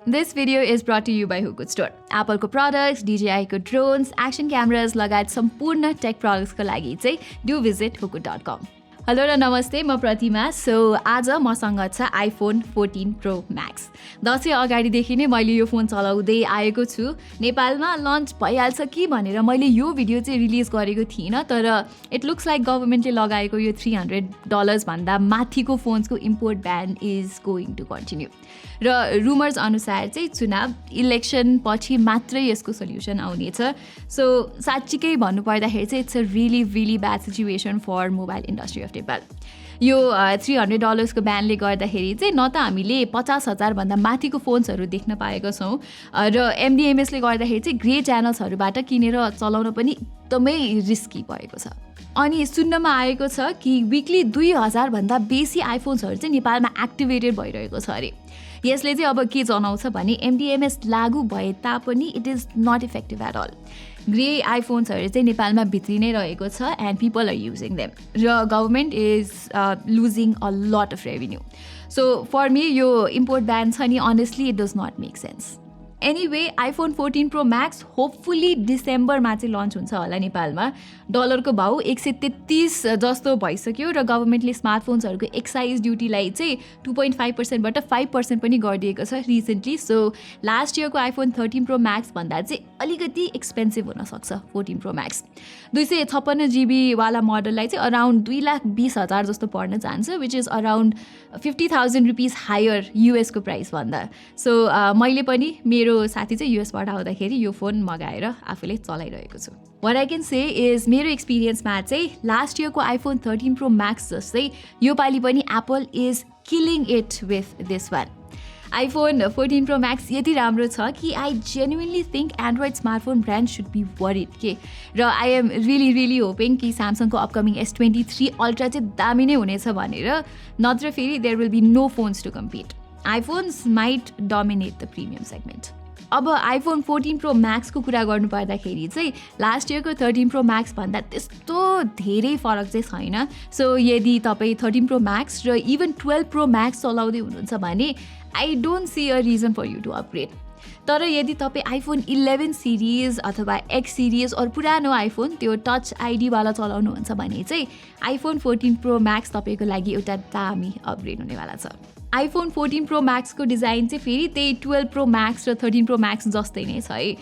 This video is brought to you by Hookwood Store. Apple को products, DJI को drones, action cameras लगायत सम्पूर्ण tech products को लागि चाहिँ do visit hookwood.com. हेलो र नमस्ते, म प्रतिमा. आज मसँग छ iPhone 14 Pro Max. दसैँ अगाडिदेखि नै मैले यो फोन चलाउँदै आएको छु. नेपालमा लन्च भइहाल्छ कि भनेर मैले यो भिडियो चाहिँ रिलिज गरेको थिइनँ, तर इट लुक्स लाइक गभर्मेन्टले लगाएको यो $300 भन्दा माथिको फोन्सको import ban is going to continue. र रुमर्स अनुसार चाहिँ चुनाव इलेक्सन पछि मात्रै यसको सोल्युसन आउनेछ. सो साँच्चीकै भन्नुपर्दाखेरि चाहिँ it's a really bad situation for mobile industry of Nepal. यो $300 को ब्यानले गर्दाखेरि चाहिँ न त हामीले 50,000 भन्दा माथिको फोन्सहरू देख्न पाएका छौँ, र MDMSले गर्दाखेरि चाहिँ ग्रे च्यानल्सहरूबाट किनेर चलाउन पनि एकदमै रिस्की भएको छ. अनि सुन्नमा आएको छ कि विकली 2,000 भन्दा बेसी आइफोन्सहरू चाहिँ नेपालमा एक्टिभेटेड भइरहेको छ अरे. यसले चाहिँ अब के जनाउँछ भने MDMS लागू भए तापनि it is not effective at all. Grey आइफोन्सहरू चाहिँ नेपालमा भित्री नै रहेको छ and people are using them, र government is losing a lot of revenue. So for me यो इम्पोर्ट ब्यान छ नि, honestly it does not make sense. Anyway, iPhone 14 Pro Max hopefully डिसेम्बरमा चाहिँ लन्च हुन्छ होला नेपालमा. डलरको भाउ 133 जस्तो भइसक्यो, र गभर्मेन्टले स्मार्टफोन्सहरूको एक्साइज ड्युटीलाई चाहिँ 2.5%बाट 5% पनि गरिदिएको छ रिसेन्टली. सो लास्ट इयरको iPhone 13 Pro Max भन्दा चाहिँ अलिकति एक्सपेन्सिभ हुनसक्छ 14 Pro Max. 256 GB वाला मोडललाई चाहिँ अराउन्ड 2,20,000 जस्तो पर्न जान्छ, which is around 50,000 rupees higher युएसको प्राइस भन्दा. सो मैले पनि मेरो साथी चाहिँ युएसबाट आउँदाखेरि यो फोन मगाएर आफूले चलाइरहेको छु. What I can say is मेरो एक्सपिरियन्समा चाहिँ लास्ट इयरको iPhone 13 Pro Max जस्तै योपालि पनि Apple is killing it with this one. iPhone 14 Pro Max यति राम्रो छ कि I genuinely think Android smartphone brand should be worried के. र आई एम रियली होपिङ कि स्यामसङको अपकमिङ S23 अल्ट्रा चाहिँ दामी नै हुनेछ भनेर, नत्र फेरि there will be no phones to compete. IPhones might dominate the premium segment. अब iPhone 14 Pro Max को कुरा गर्नु पर्दाखेरि चाहिँ लास्ट इयरको 13 Pro Max भन्दा त्यस्तो धेरै फरक चाहिँ छैन. सो यदि तपाईँ 13 Pro Max र इभन 12 Pro Max चलाउँदै हुनुहुन्छ भने I don't see a reason for you to upgrade. तर यदि तपाईँ iPhone 11 सिरिज अथवा X सिरिज अरू पुरानो आइफोन त्यो टच आइडीवाला चलाउनुहुन्छ भने चाहिँ iPhone 14 Pro Max तपाईँको लागि एउटा दामी अपग्रेड हुनेवाला छ. iPhone 14 Pro Max को डिजाइन चाहिँ फेरि त्यही 12 Pro Max र 13 Pro Max जस्तै नै छ है.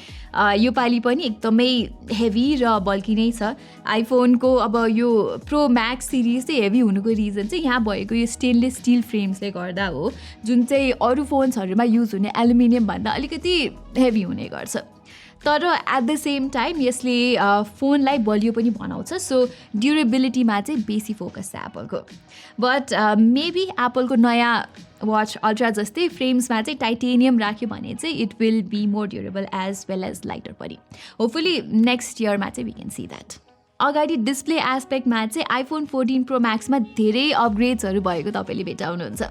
योपालि पनि एकदमै हेभी र बल्की नै छ. आइफोनको अब यो Pro Max सिरिज चाहिँ हेभी हुनुको रिजन चाहिँ यहाँ भएको यो स्टेनलेस स्टिल फ्रेम्सले गर्दा हो, जुन चाहिँ अरू फोन्सहरूमा युज हुने एल्युमिनियम भन्दा अलिकति हेभी हुने गर्छ. तर एट द सेम टाइम यसले फोनलाई बलियो पनि बनाउँछ. सो ड्युरेबिलिटीमा चाहिँ बेसी फोकस छ एप्पलको. बट मेबी एप्पलको नयाँ वाच अल्ट्रा जस्तै फ्रेम्समा चाहिँ टाइटेनियम राख्यो भने चाहिँ it will be more durable as well as lighter पनि. होपफुली नेक्स्ट इयरमा चाहिँ वी क्यान सी द्याट. अगाडि डिस्प्ले एस्पेक्टमा चाहिँ iPhone 14 Pro Maxमा धेरै अपग्रेड्सहरू भएको तपाईँले भेटाउनुहुन्छ.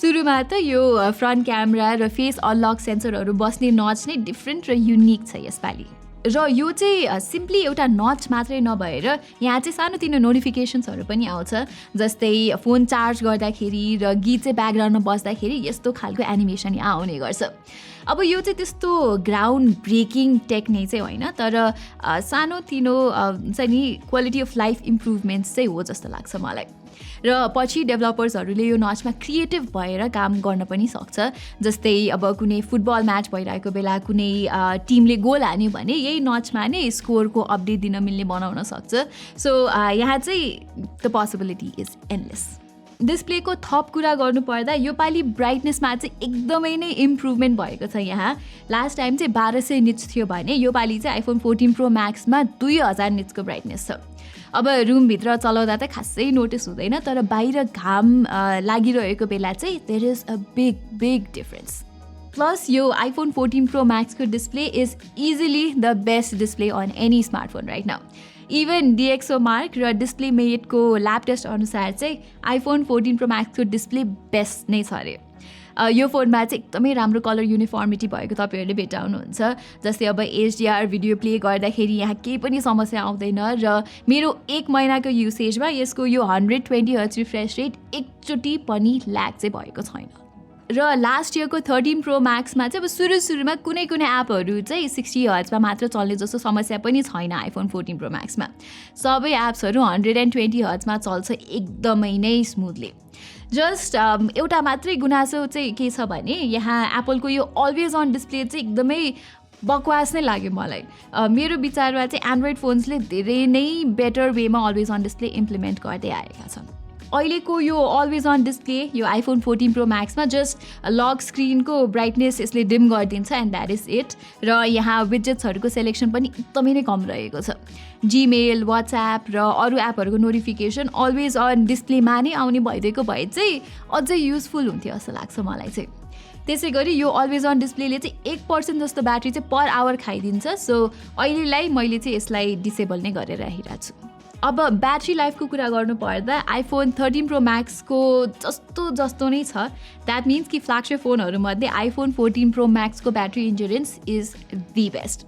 सुरुमा त यो फ्रन्ट क्यामेरा र फेस अनलक सेन्सरहरू बस्ने नच नै डिफ्रेन्ट र युनिक छ यसपालि. र यो चाहिँ सिम्पली एउटा नच मात्रै नभएर यहाँ चाहिँ सानोतिनो नोटिफिकेसन्सहरू पनि आउँछ, जस्तै फोन चार्ज गर्दाखेरि र गीत चाहिँ ब्याकग्राउन्डमा बस्दाखेरि यस्तो खालको एनिमेसन यहाँ आउने गर्छ. अब यो चाहिँ त्यस्तो ग्राउन्ड ब्रेकिङ टेक नै चाहिँ होइन, तर सानोतिनो चाहिँ नि क्वालिटी अफ लाइफ इम्प्रुभमेन्ट्स चाहिँ हो जस्तो लाग्छ मलाई. र पछि डेभलपर्सहरूले यो नचमा क्रिएटिभ भएर काम गर्न पनि सक्छ. जस्तै अब कुनै फुटबल म्याच भइरहेको बेला कुनै टिमले गोल हान्यो भने यही नचमा नै स्कोरको अपडेट दिन मिल्ने बनाउन सक्छ. सो यहाँ चाहिँ द पोसिबिलिटी इज एन्डलेस. डिस्प्लेको थप कुरा गर्नुपर्दा योपालि ब्राइटनेसमा चाहिँ एकदमै नै इम्प्रुभमेन्ट भएको छ. यहाँ लास्ट टाइम चाहिँ 1200 निट्स थियो भने योपालि चाहिँ iPhone 14 Pro Maxमा 2000 निट्सको ब्राइटनेस छ. अब रुमभित्र चलाउँदा त खासै नोटिस हुँदैन, तर बाहिर घाम लागिरहेको बेला चाहिँ there is a big difference. Plus यो iPhone 14 Pro Max को display is easily the best display on any smartphone right now. Even DxO mark र डिस्प्ले मेटको ल्याब टेस्ट अनुसार चाहिँ iPhone 14 Pro Max को डिस्प्ले बेस्ट नै छ अरे. यो फोनमा चाहिँ एकदमै राम्रो कलर युनिफर्मिटी भएको तपाईँहरूले भेटाउनुहुन्छ. जस्तै अब HDR भिडियो प्ले गर्दाखेरि यहाँ केही पनि समस्या आउँदैन, र मेरो 1 महिनाको युसेजमा यसको यो 120 Hz रिफ्रेस रेट एकचोटि पनि ल्याग चाहिँ भएको छैन. र लास्ट इयरको 13 प्रो म्याक्समा चाहिँ अब सुरुमा कुनै एपहरू चाहिँ 60 हर्ट्जमा मात्र चल्ने जस्तो समस्या पनि छैन आइफोन 14 प्रो म्याक्समा। सबै एप्सहरू 120 हर्ट्जमा चल्छ एकदमै नै स्मुथली। जस्ट एउटा मात्रै गुनासो चाहिँ के छ भने यहाँ एप्पलको यो अलवेज अन डिस्प्ले चाहिँ एकदमै बकवास नै लाग्यो मलाई। मेरो विचारमा चाहिँ एन्ड्रोइड फोन्सले धेरै नै बेटर वेमा अलवेज अन डिस्प्ले इम्प्लिमेन्ट गर्दै आएका छन्। अहिलेको यो अलवेज अन डिस्प्ले यो आइफोन 14 प्रो म्याक्समा जस्ट लक स्क्रिनको ब्राइटनेस यसले डिम गरिदिन्छ एन्ड द्याट इज इट। र यहाँ विजेट्सहरूको सेलेक्सन पनि एकदमै नै कम रहेको छ। जिमेल, वाट्सएप र अरू एपहरूको नोटिफिकेसन अलवेज अन डिस्प्लेमा नै आउने भइदिएको भए चाहिँ अझै युजफुल हुन्थ्यो जस्तो लाग्छ मलाई चाहिँ। त्यसै गरी यो अलवेज अन डिस्प्लेले चाहिँ 1% जस्तो ब्याट्री चाहिँ पर आवर खाइदिन्छ। सो अहिलेलाई मैले चाहिँ यसलाई डिसेबल नै गरेर राखिरहेको छु। अब ब्याट्री लाइफको कुरा गर्नु पर्दा आइफोन 13 प्रो म्याक्सको जस्तो नै छ। द्याट मिन्स कि फ्ल्यागसिप फोनहरूमध्ये आइफोन 14 प्रो म्याक्सको battery endurance is the best.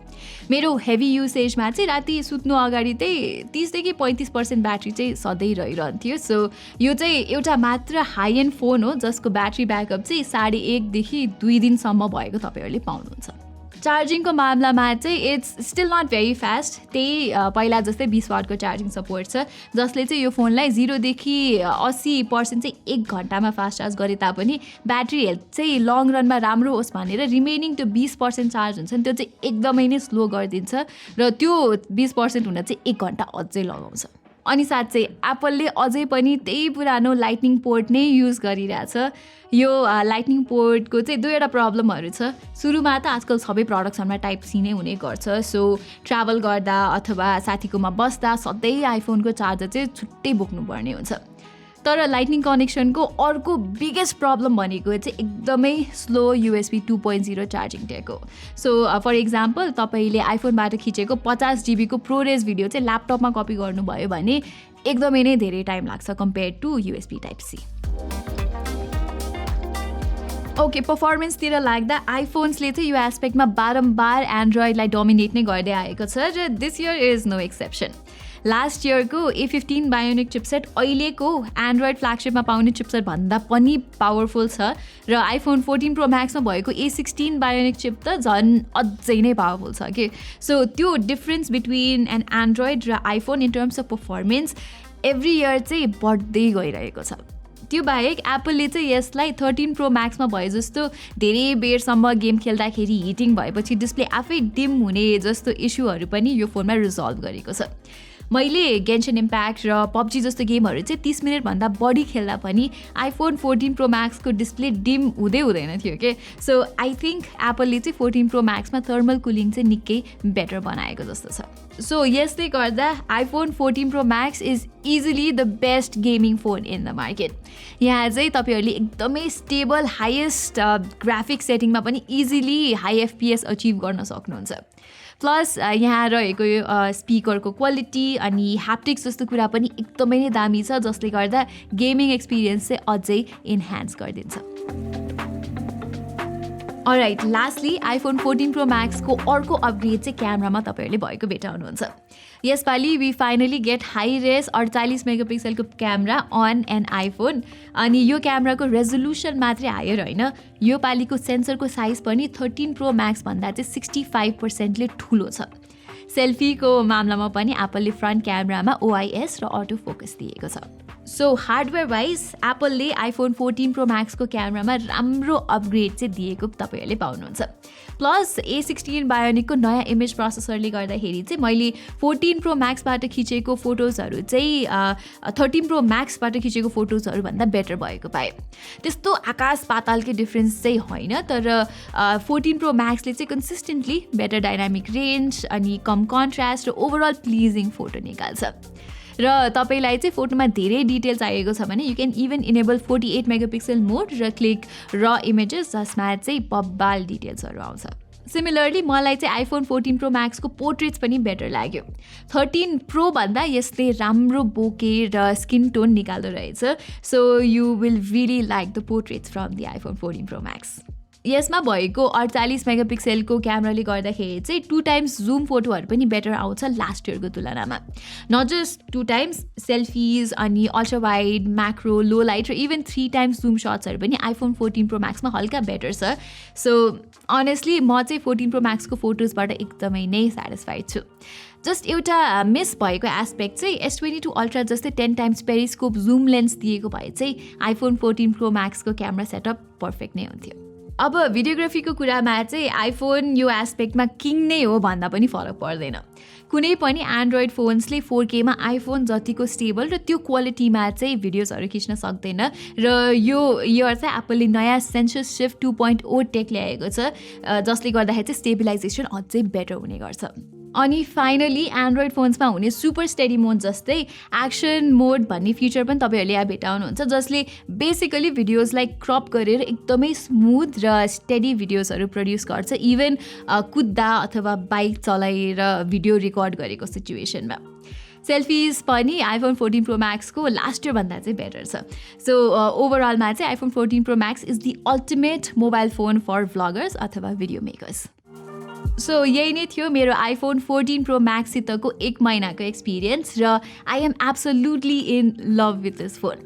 मेरो हेभी युसेजमा चाहिँ राति सुत्नु अगाडि चाहिँ 30 देखि 35% ब्याट्री चाहिँ सधैँ रहिरहन्थ्यो। सो यो चाहिँ एउटा मात्र हाई एन्ड फोन हो जसको ब्याट्री ब्याकअप चाहिँ 1.5 देखि 2 दिनसम्म भएको तपाईँहरूले पाउनुहुन्छ। चार्जिङको मामलामा चाहिँ it's still not very fast. त्यही पहिला जस्तै 20 वाटको चार्जिङ सपोर्ट छ जसले चाहिँ यो फोनलाई 0 देखि 80% चाहिँ 1 घन्टामा फास्ट चार्ज गरे तापनि ब्याट्री हेल्थ चाहिँ लङ रनमा राम्रो होस् भनेर रिमेनिङ त्यो 20% चार्ज हुन्छ नि त्यो चाहिँ एकदमै नै स्लो गरिदिन्छ र त्यो 20% हुन चाहिँ 1 घन्टा अझै लगाउँछ। अनि साथै एप्पलले अझै पनि त्यही पुरानो लाइटनिङ पोर्ट नै युज गरिरहेछ। यो लाइटनिङ पोर्टको चाहिँ दुईवटा प्रब्लमहरू छ। सुरुमा त आजकल सबै प्रडक्ट्सहरूमा टाइप सी नै हुने गर्छ। सो ट्राभल गर्दा अथवा साथीकोमा बस्दा सधैँ आइफोनको चार्जर चाहिँ छुट्टै बोक्नुपर्ने हुन्छ। तर लाइटनिङ कनेक्सनको अर्को बिगेस्ट प्रब्लम भनेको चाहिँ एकदमै स्लो USB 2.0 चार्जिङ टेक हो। सो फर इक्जाम्पल तपाईँले आइफोनबाट खिचेको 50 GB को प्रोरेस भिडियो चाहिँ ल्यापटपमा कपी गर्नुभयो भने एकदमै नै धेरै टाइम लाग्छ compare to USB type C. Okay, पर्फर्मेन्सतिर लाग्दा आइफोन्सले चाहिँ यो एस्पेक्टमा बारम्बार एन्ड्रोइडलाई डोमिनेट नै गर्दै आएको छ र this year is no exception. Last इयरको A15 Bionic चिपसेट अहिलेको एन्ड्रोइड फ्ल्यागसिपमा पाउने चिपसेट भन्दा पनि पावरफुल छ र आइफोन 14 प्रो म्याक्समा भएको A16 Bionic चिप त झन् अझै नै पावरफुल छ कि। सो त्यो डिफ्रेन्स बिट्विन एन एन्ड्रोइड र iPhone in terms of performance every year चाहिँ बढ्दै गइरहेको छ। त्यो बाहेक एप्पलले चाहिँ यसलाई 13 प्रो म्याक्समा भए जस्तो धेरै बेरसम्म गेम खेल्दाखेरि हिटिङ भएपछि डिस्प्ले आफै डिम हुने जस्तो इस्युहरू पनि यो फोनमा रिजल्भ गरेको छ। मैले गेन्सन इम्प्याक्ट र पब्जी जस्तो गेमहरू चाहिँ 30 मिनटभन्दा बढी खेल्दा पनि आइफोन 14 प्रो म्याक्सको डिस्प्ले डिम हुँदैन थियो के। सो आई थिङ्क एप्पलले चाहिँ 14 प्रो म्याक्समा थर्मल कुलिङ चाहिँ निकै बेटर बनाएको जस्तो छ। सो यसले गर्दा iPhone 14 pro Max is easily the best gaming phone in the market. यहाँ चाहिँ तपाईँहरूले एकदमै स्टेबल हाइएस्ट ग्राफिक सेटिङमा पनि इजिली हाई FPS अचिभ गर्न सक्नुहुन्छ। प्लस यहाँ रहेको यो स्पिकरको क्वालिटी अनि ह्याप्टिक्स जस्तो कुरा पनि एकदमै नै दामी छ जसले गर्दा गेमिङ एक्सपिरियन्स चाहिँ अझै इन्हान्स गरिदिन्छ। अलराइट, लास्टली आइफोन 14 प्रो म्याक्सको अर्को अपग्रेड चाहिँ क्यामेरामा तपाईँहरूले भएको भेटाउनुहुन्छ। यसपालि we finally get high res 48 मेगापिक्सलको क्यामेरा अन एन आइफोन। अनि यो क्यामेराको रेजोल्युसन मात्रै हायर होइन, यो पालिको सेन्सरको साइज पनि 13 प्रो म्याक्स भन्दा चाहिँ 65%ले ठुलो छ। सेल्फीको मामलामा पनि एप्पलले फ्रन्ट क्यामेरामा OIS र अटो फोकस दिएको छ। सो हार्डवेयर वाइज एप्पलले आइफोन 14 प्रो म्याक्सको क्यामेरामा राम्रो अपग्रेड चाहिँ दिएको तपाईँहरूले पाउनुहुन्छ। प्लस A16 Bionicको नयाँ इमेज प्रोसेसरले गर्दाखेरि चाहिँ मैले 14 प्रो म्याक्सबाट खिचेको फोटोजहरू चाहिँ 13 प्रो म्याक्सबाट खिचेको फोटोजहरू भन्दा बेटर भएको पाएँ। त्यस्तो आकाश पातालकै डिफ्रेन्स चाहिँ होइन, तर 14 प्रो म्याक्सले चाहिँ कन्सिस्टेन्टली बेटर डाइनामिक रेन्ज अनि कम कन्ट्रास्ट र ओभरअल प्लिजिङ फोटो निकाल्छ। र तपाईँलाई चाहिँ फोटोमा धेरै डिटेल चाहिएको छ भने you can even enable 48 megapixel mode र क्लिक र इमेजेस जसमा चाहिँ बब्बाल डिटेल्सहरू आउँछ। सिमिलरली मलाई चाहिँ आइफोन 14 प्रो म्याक्सको पोर्ट्रेट्स पनि बेटर लाग्यो। 13 प्रो भन्दा यसले राम्रो बोके र स्किन टोन निकाल्दो रहेछ। So you will really like the portraits from the iPhone 14 pro Max. यसमा भएको 48 मेगापिक्सलको क्यामेराले गर्दाखेरि चाहिँ 2 टाइम्स जुम फोटोहरू पनि बेटर आउँछ लास्ट इयरको तुलनामा. नट जस्ट 2 टाइम्स सेल्फिज अनि अल्ट्रा वाइड, म्याक्रो, लो लाइट र इभन 3 टाइम्स जुम सट्सहरू पनि iPhone 14 Pro Maxमा हल्का बेटर छ. सो अनेस्टली म चाहिँ 14 Pro Maxको फोटोजबाट एकदमै नै सेटिस्फाइड छु. जस्ट एउटा मिस भएको एस्पेक्ट चाहिँ S22 Ultra जस्तै 10 टाइम्स पेरिस्कोप जुम लेन्स दिएको भए चाहिँ iPhone 14 Pro Maxको क्यामेरा सेटअप पर्फेक्ट नै हुन्थ्यो. अब भिडियोग्राफीको कुरामा चाहिँ आइफोन यो एस्पेक्टमा किङ नै हो भन्दा पनि फरक पर्दैन. कुनै पनि एन्ड्रोइड फोन्सले 4Kमा आइफोन जतिको स्टेबल र त्यो क्वालिटीमा चाहिँ भिडियोजहरू खिच्न सक्दैन र यो इयर चाहिँ एप्पलले नयाँ सेन्सर शिफ्ट 2.0 टेक ल्याएको छ जसले गर्दाखेरि चाहिँ स्टेबिलाइजेसन अझै बेटर हुने गर्छ. अनि फाइनली एन्ड्रोइड फोन्समा हुने सुपर स्टेडी मोड जस्तै एक्सन मोड भन्ने फिचर पनि तपाईँहरूले यहाँ भेटाउनुहुन्छ जसले बेसिकली भिडियोजलाई क्रप गरेर एकदमै स्मुथ र स्टेडी भिडियोजहरू प्रड्युस गर्छ इभन कुद्दा अथवा बाइक चलाएर भिडियो रेकर्ड गरेको सिचुएसनमा. सेल्फिज पनि iPhone 14 Pro Maxको लास्ट इयरभन्दा चाहिँ बेटर छ. सो ओभरअलमा चाहिँ iPhone 14 Pro Max is the ultimate mobile phone for vloggers अथवा भिडियो मेकर्स. सो यही नै थियो मेरो iPhone 14 Pro Max सितको 1 महिनाको एक्सपिरियन्स र I am absolutely in love with this phone.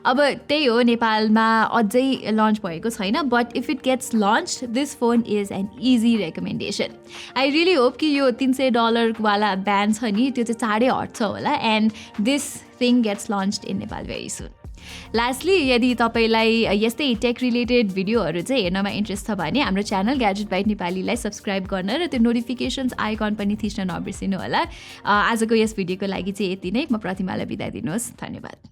अब त्यही हो, नेपालमा अझै लन्च भएको छैन but if it gets launch this phone is an easy recommendation. I really hope कि यो $300 वाला ब्यान छ नि त्यो चाहिँ चाँडै हट्छ होला and this thing gets launched in Nepal very soon. Lastly यदि तपाईँलाई यस्तै टेक रिलेटेड भिडियोहरू चाहिँ हेर्नमा इन्ट्रेस्ट छ भने हाम्रो च्यानल ग्याजेट बाइट नेपालीलाई सब्सक्राइब गर्न र त्यो नोटिफिकेसन्स आइकन पनि थिच्न नबिर्सिनु होला. आजको यस भिडियोको लागि चाहिँ यति नै. म प्रतिमालाई बिदा दिनुहोस्. धन्यवाद.